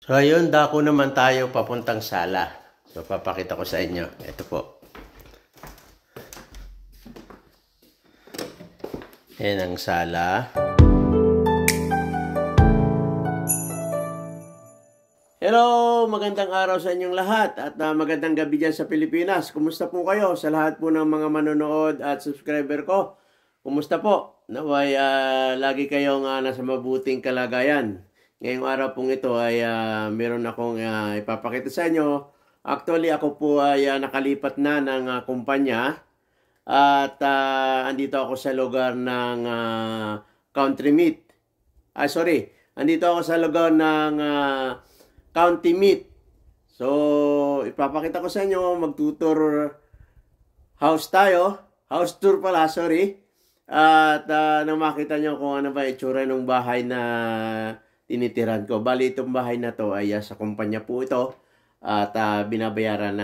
So ayun, dako naman tayo papuntang sala. So papakita ko sa inyo. Ito po. Yan ang sala. Hello! Magandang araw sa inyong lahat at magandang gabi dyan sa Pilipinas. Kumusta po kayo sa lahat po ng mga manonood at subscriber ko? Kumusta po? Naway lagi kayong nasa mabuting kalagayan. Ngayong araw pong ito ay meron akong ipapakita sa inyo. Actually ako po ay nakalipat na ng kumpanya at andito ako sa lugar ng Country Meat. Andito ako sa lugar ng County Meat. So, ipapakita ko sa inyo, magtutur house tayo. House tour pala, sorry. At nang makita nyo kung ano ba itsura ng bahay na tinitiran ko. Bali, itong bahay na to ay sa kumpanya po ito. At binabayaran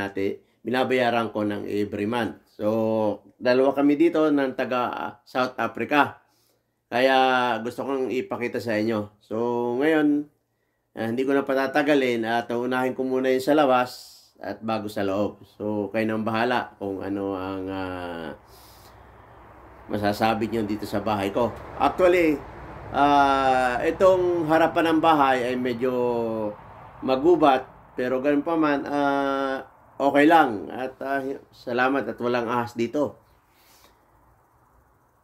ko ng every month. So, dalawa kami dito ng taga South Africa. Kaya gusto kong ipakita sa inyo. So, ngayon, hindi ko na patatagalin at unahin ko muna yung sa labas at bago sa loob. So, kayo nang bahala kung ano ang masasabi nyo dito sa bahay ko. Actually, itong harapan ng bahay ay medyo magubat, pero ganun pa man, okay lang. At salamat at walang ahas dito.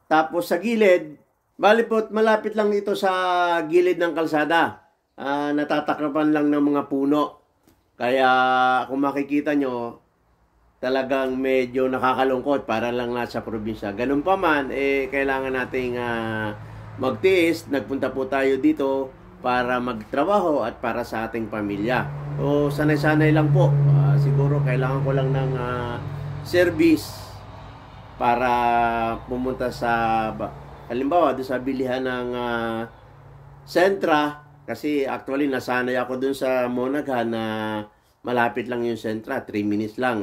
Tapos sa gilid, bali po, malapit lang ito sa gilid ng kalsada. Natatakrapan lang ng mga puno. Kaya kung makikita nyo, talagang medyo nakakalungkot para lang nasa probinsya. Ganun pa man, kailangan nating magtiis. Nagpunta po tayo dito para magtrabaho at para sa ating pamilya. So, sanay-sanay lang po. Siguro kailangan ko lang ng service para pumunta sa, halimbawa, doon sa bilihan ng Sentra. Kasi actually nasanay ako dun sa Monaghan na malapit lang yung Sentra, 3 minutes lang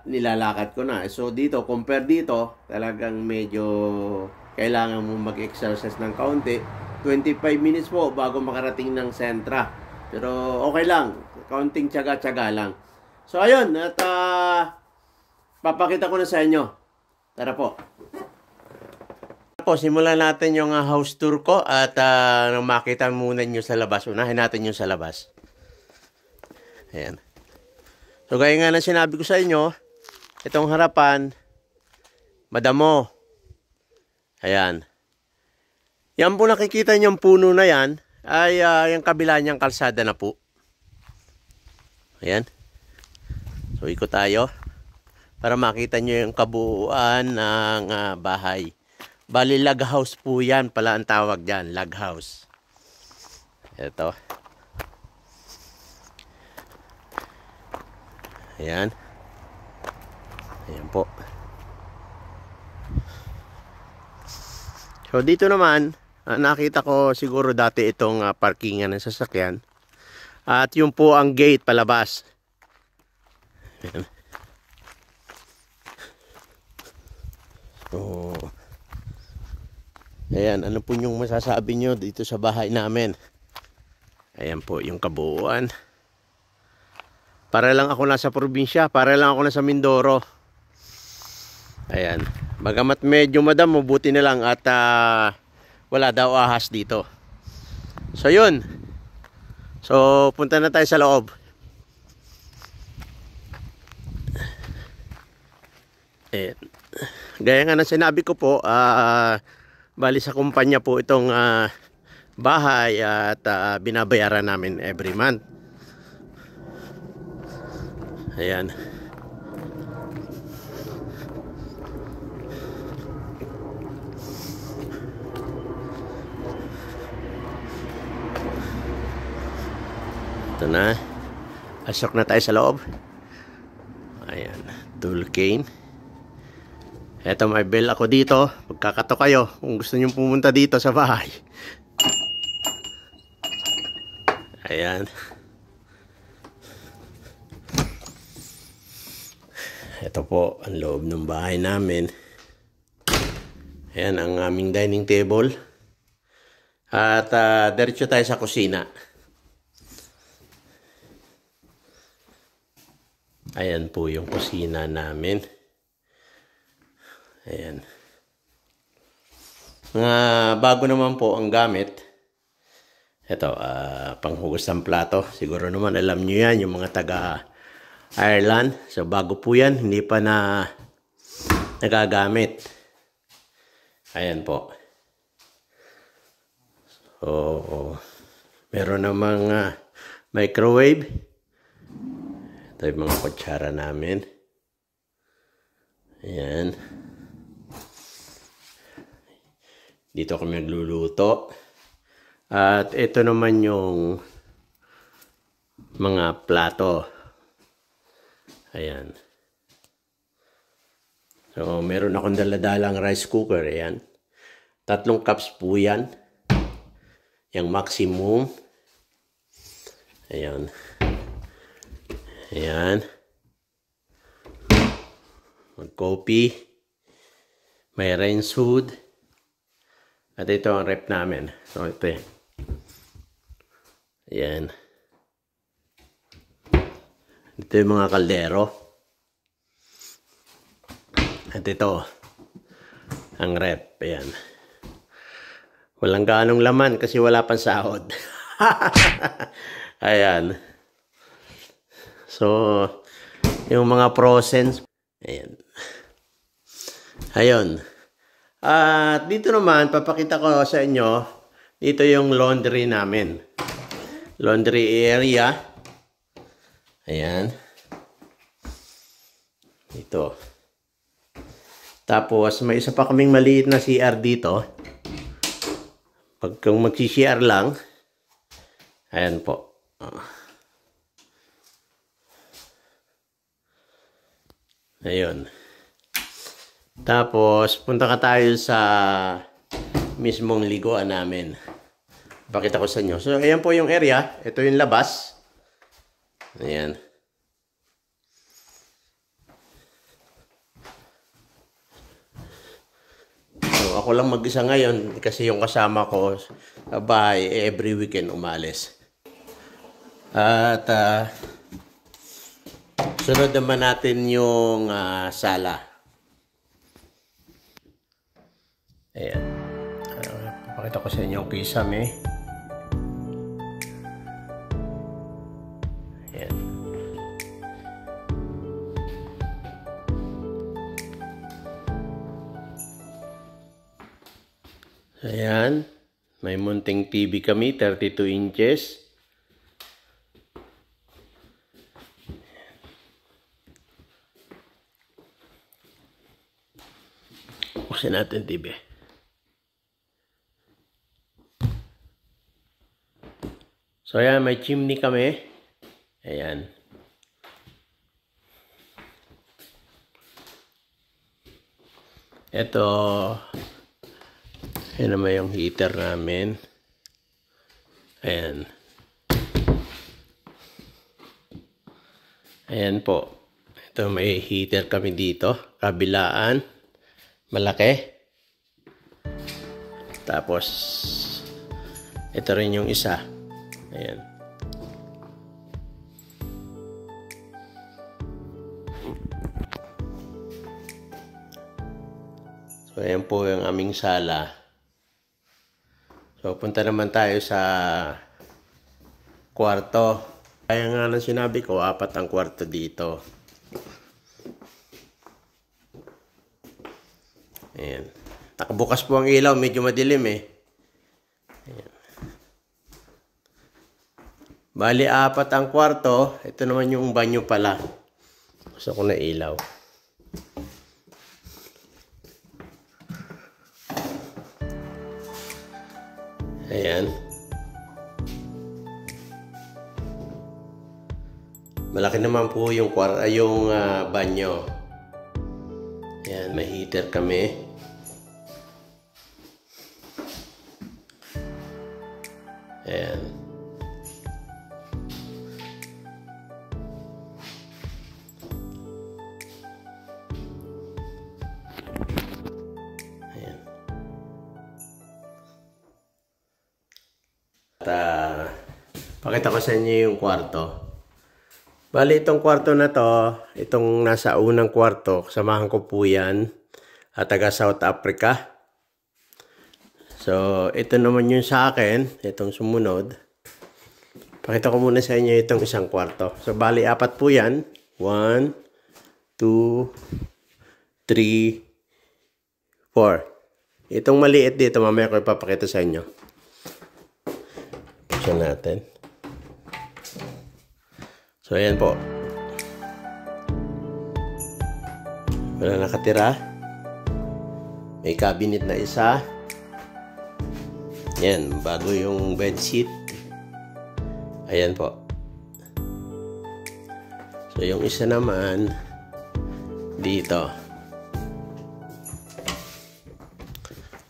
nilalakad ko na. So dito, compare dito, talagang medyo kailangan mo mag-exercise ng kaunti. 25 minutes po bago makarating ng Sentra. Pero okay lang, kaunting tiyaga-tiyaga lang. So ayun, at papakita ko na sa inyo. Tara po. Simulan natin yung house tour ko at makita muna nyo sa labas. Unahin natin yung sa labas. Ayan. So, gaya nga na sinabi ko sa inyo, itong harapan, madamo. Ayan. Yan po nakikita nyo yung puno na yan, ay yung kabila niyang kalsada na po. Ayan. So, ikot tayo para makita nyo yung kabuuan ng bahay. Bali, log house po yan pala ang tawag dyan, log house. Ito. Ayan. Ayan po. So, dito naman, nakita ko siguro dati itong parkingan ng sasakyan. At yun po ang gate palabas. Ayan. So, ayan, ano po yung masasabi nyo dito sa bahay namin? Ayan po yung kabuuan. Para lang ako nasa probinsya, para lang ako nasa Mindoro. Ayan, bagamat medyo madam, mabuti na lang at wala daw ahas dito. So yun. So punta na tayo sa loob. Ayan. Gaya nga na sinabi ko po, bali sa kumpanya po itong bahay at binabayaran namin every month. Ayan. Ito na. Asok na tayo sa loob. Ayan. Tool cane. Eto, may bell ako dito. Pagkakato kayo kung gusto nyo pumunta dito sa bahay. Ayan. Ito po ang loob ng bahay namin. Ayan ang aming dining table. At diretso tayo sa kusina. Ayan po yung kusina namin. Ayan. Mga bago naman po ang gamit. Ito, panghugas ng plato. Siguro naman alam nyo yan, yung mga taga Ireland. So bago po yan, hindi pa na nagagamit. Ayan po. So, meron namang microwave. Ito yung mga kutsara namin. Ayan. Dito kami nagluluto. At ito naman yung mga plato. Ayan. So, meron akong daladalang rice cooker. Ayan. 3 cups po yan. Yung maximum. Ayan. Ayan. Mag-coffee. May rinse hood. At ito ang rep namin. So, ito eh. Ayan. Ito yung mga kaldero. At ito. Ang rep. Ayan. Walang ganong laman kasi wala pang sahod. Ayan. So, yung mga frozen. Ayan. Ayun. At dito naman, papakita ko sa inyo, dito yung laundry namin. Laundry area. Ayan. Ito. Tapos, may isa pa kaming maliit na CR dito. Pag kung magsi-CR lang, ayan po. Ayun. Tapos, punta ka tayo sa mismong liguan namin. Pakita ko sa inyo. So, ayan po yung area. Ito yung labas. Ayan. So, ako lang mag-isa ngayon kasi yung kasama ko sa bahay every weekend umalis. At sunod naman natin yung sala. Ayan. Pakita ko sa inyo yung kisame. Ayan. Ayan. May munting TV kami, 32 inches. Buksan natin TV. So, ayan, may chimney kami. Ayan. Ito, ayan naman yung heater namin. Ayan. Ayan po. Ito, may heater kami dito. Kabilaan. Malaki. Tapos, ito rin yung isa. Ayan. So, ayan po yung aming sala. So, punta naman tayo sa kwarto. Kaya nga nang sinabi ko, 4 ang kwarto dito. Ayan. Nakabukas po ang ilaw. Medyo madilim eh. Ayan. Bali, 4 ang kwarto. Ito naman yung banyo pala. Gusto ko na ilaw. Ayan. Malaki naman po yung banyo. Ayan, may heater kami. Ayan. Ayan. At pakita ko sa inyo yung kwarto. Bali, itong kwarto na to, itong nasa unang kwarto, samahan ko po yan, at taga South Africa. So, ito naman yung sa akin, itong sumunod. Pakita ko muna sa inyo itong isang kwarto. So, bali, 4 po yan. 1, 2, 3, 4. Itong maliit dito, mamaya ko ipapakita sa inyo. Buksan natin. So, ayan po. Wala nakatira. May cabinet na isa. Ayan, bago yung bedsheet. Ayan po. So, yung isa naman, dito.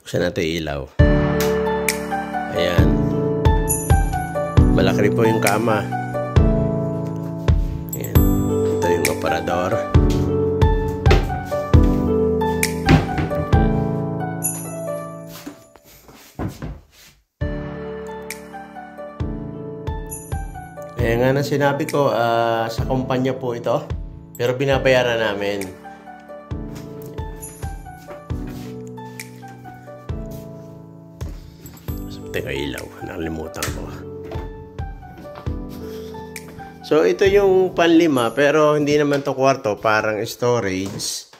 Buksan natin yung ilaw. Ayan. Malaki rin po yung kama. Aparador. Eh nga na sinabi ko, sa kumpanya po ito. Pero binabayaran namin. Teka, ilaw. Nakalimutan ko. So, ito yung panlima, pero hindi naman to kwarto, parang storage.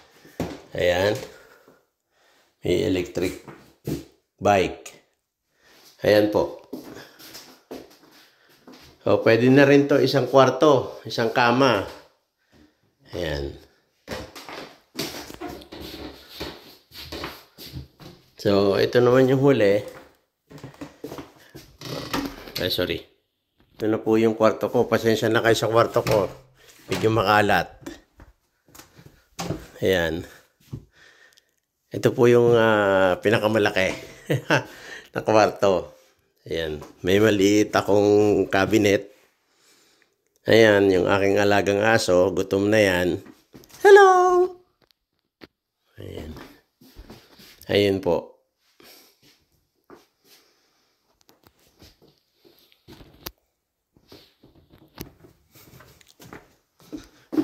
Ayan. May electric bike. Ayan po. So, pwede na rin to isang kwarto, isang kama. Ayan. So, ito naman yung huli. Ay, sorry. Ito na po yung kwarto ko. Pasensya na kayo sa kwarto ko. Medyo makalat. Ayan. Ito po yung pinakamalaki na kwarto. Ayan. May maliit akong cabinet. Ayan. Yung aking alagang aso. Gutom na yan. Hello! Ayan. Ayan po.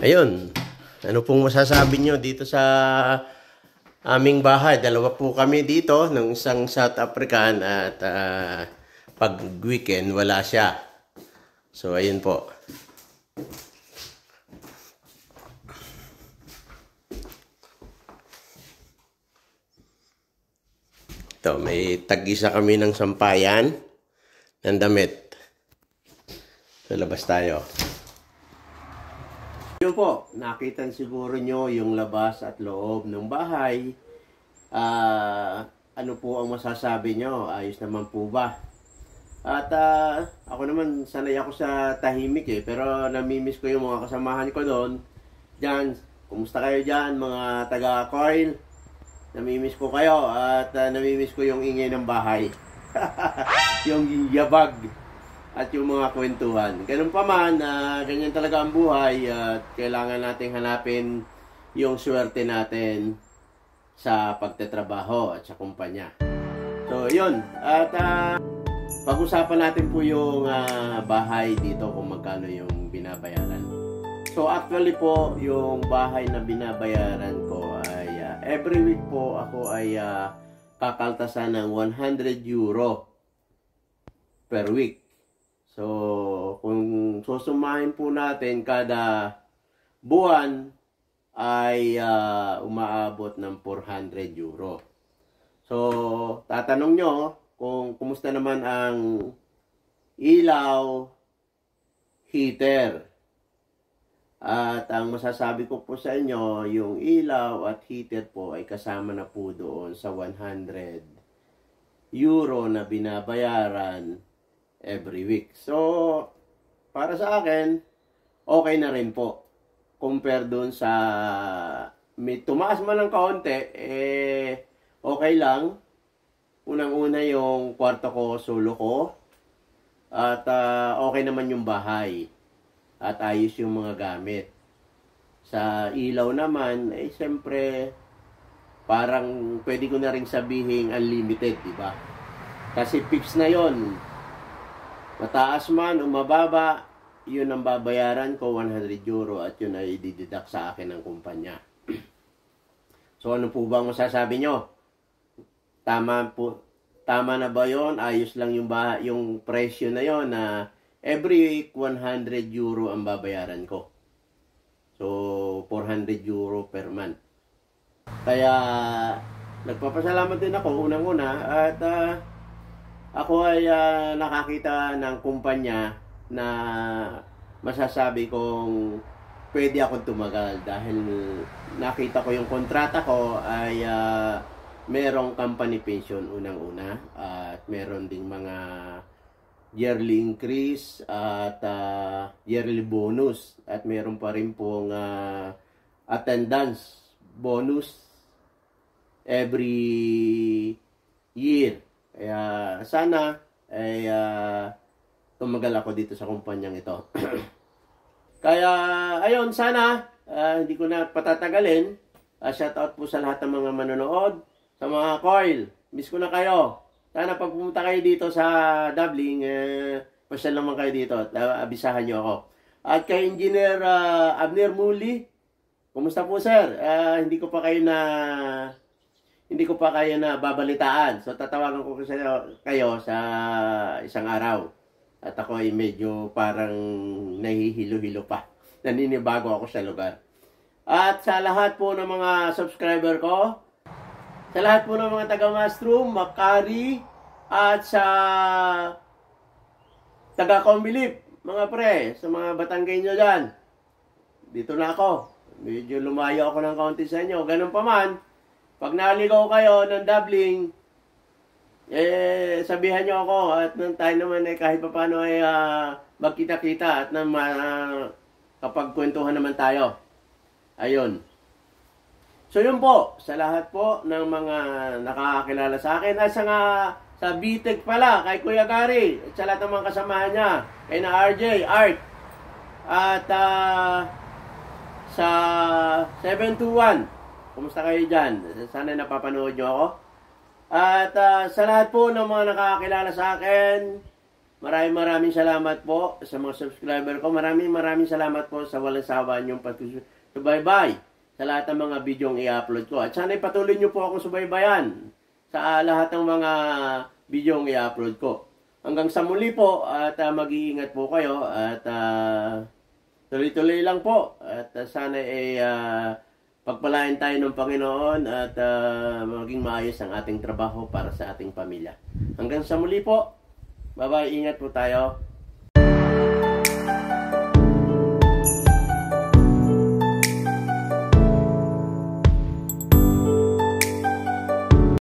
Ayun, ano pong masasabi nyo dito sa aming bahay? Dalawa po kami dito ng isang South African at pag weekend wala siya. So, ayun po. Ito, may tag-isa kami ng sampayan ng damit. So, labas tayo. Yun po, nakita siguro nyo yung labas at loob ng bahay. Ano po ang masasabi nyo? Ayos naman po ba? At ako naman, sanay ako sa tahimik pero namimiss ko yung mga kasamahan ko doon. Diyan, kumusta kayo dyan mga taga-coil? Namimiss ko kayo at namimiss ko yung ingay ng bahay. Yung yabag. At yung mga kwentuhan. Ganun pa man, ganyan talaga ang buhay at kailangan nating hanapin yung swerte natin sa pagtatrabaho at sa kumpanya. So, yun. At pag-usapan natin po yung bahay dito kung magkano yung binabayaran. So, actually po, yung bahay na binabayaran ko ay every week po ako ay kakaltasan ng 100 euro per week. So, kung susumahin po natin kada buwan ay umaabot ng 400 euro. So, tatanong nyo kung kumusta naman ang ilaw, heater. At ang masasabi ko po sa inyo, yung ilaw at heater po ay kasama na po doon sa 100 euro na binabayaran every week. So, para sa akin, okay na rin po. Compare dun sa may tumaas man ng kaunti, okay lang. Unang-una yung kwarto ko, solo ko. At okay naman yung bahay. At ayos yung mga gamit. Sa ilaw naman, siyempre, parang pwede ko na rin sabihin unlimited, di ba? Kasi fix na yon. Mataas man o mababa, yun ang babayaran ko, 100 euro, at yun ay dideduct sa akin ng kumpanya. So ano po ba ang masasabi nyo? Tama na ba yon? Ayos lang yung presyo na yon na every week 100 euro ang babayaran ko. So 400 euro per month. Kaya nagpapasalamat din ako unang-una at ako ay nakakita ng kumpanya na masasabi kong pwede akong tumagal dahil nakita ko yung kontrata ko ay merong company pension unang-una at meron ding mga yearly increase at yearly bonus at meron pa rin pong attendance bonus every year. Kaya sana ay tumagal ako dito sa kumpanyang ito. Kaya ayun, sana hindi ko na patatagalin. Shout out po sa lahat ng mga manonood, sa mga coil. Miss ko na kayo. Sana pag pumunta kayo dito sa Dabling, pasyal naman kayo dito at abisahan nyo ako. At kay Engineer Abner Muli, kumusta po sir? Hindi ko pa kayo na babalitaan. So tatawagan ko kayo sa isang araw. At ako ay medyo parang nahihilo-hilo pa. Naninibago ako sa lugar. At sa lahat po ng mga subscriber ko, sa lahat po ng mga taga-Mastrum, Makari, at sa taga-Combilip, mga pre, sa mga Batanggay nyo dyan, dito na ako. Medyo lumayo ako ng kaunti sa inyo. Ganun pa man, pag naligaw kayo ng Dabling, sabihan nyo ako at nang tayo naman kahit pa paano ay magkita-kita at kapag kwentuhan naman tayo. Ayun. So yun po, sa lahat po ng mga nakakakilala sa akin at sa BTEC pala, kay Kuya Gary, at sa lahat ng mga kasamahan niya, kay na RJ, Art, at sa 721, kumusta kayo dyan? Sana napapanood nyo ako. At sa lahat po ng mga nakakakilala sa akin, maraming salamat po sa mga subscriber ko. Maraming salamat po sa walang sawa niyong pagsubaybay sa lahat ng mga video i-upload ko. At sana ipatuloy niyo po akong subaybayan sa lahat ng mga video i-upload ko. Hanggang sa muli po at mag-iingat po kayo at tuloy-tuloy lang po. At sana pagpalain tayo ng Panginoon at maging maayos ang ating trabaho para sa ating pamilya. Hanggang sa muli po. Bye-bye. Ingat po tayo.